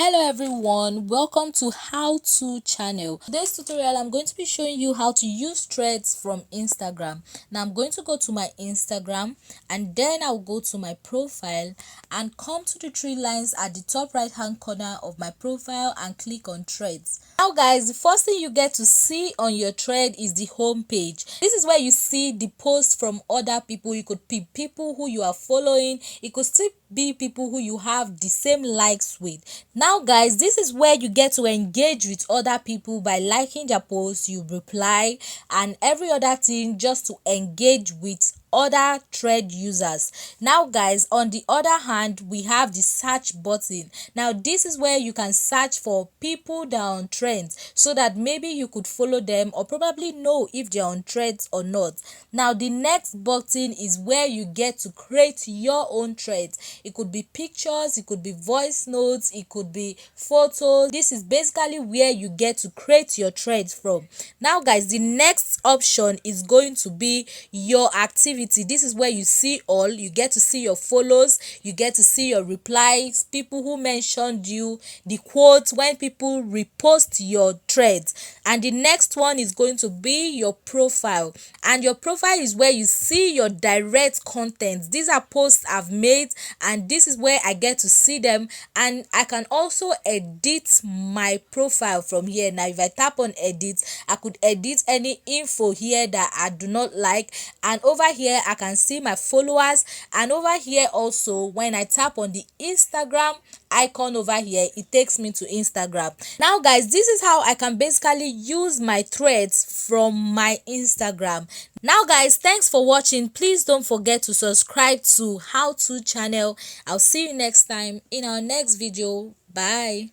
Hello everyone, welcome to How To channel. Today's tutorial I'm going to be showing you how to use threads from Instagram. Now I'm going to go to my Instagram and then I'll go to my profile and come to the three lines at the top right hand corner of my profile and click on threads. Now guys, the first thing you get to see on your thread is the home page. This is where you see the posts from other people. You could pick people who you are following. It could still be people who you have the same likes with. Now guys, this is where you get to engage with other people by liking their posts, you reply and every other thing just to engage with other thread users. Now guys, on the other hand, we have the search button. Now this is where you can search for people that are on trends so that maybe you could follow them or probably know if they're on threads or not. Now the next button is where you get to create your own threads. It could be pictures, it could be voice notes, it could be photos. This is basically where you get to create your threads from. Now guys, the next option is going to be your activity. This is where you see all. You get to see your follows, you get to see your replies, people who mentioned you, the quotes when people repost your threads. And the next one is going to be your profile, and your profile is where you see your direct content. These are posts I've made and this is where I get to see them, and I can also edit my profile from here. Now if I tap on edit, I could edit any info here that I do not like, and over here I can see my followers, and over here also when I tap on the Instagram icon over here, it takes me to Instagram. Now guys, this is how I can basically use my threads from my Instagram. Now guys, thanks for watching. Please don't forget to subscribe to How To channel. I'll see you next time in our next video. Bye.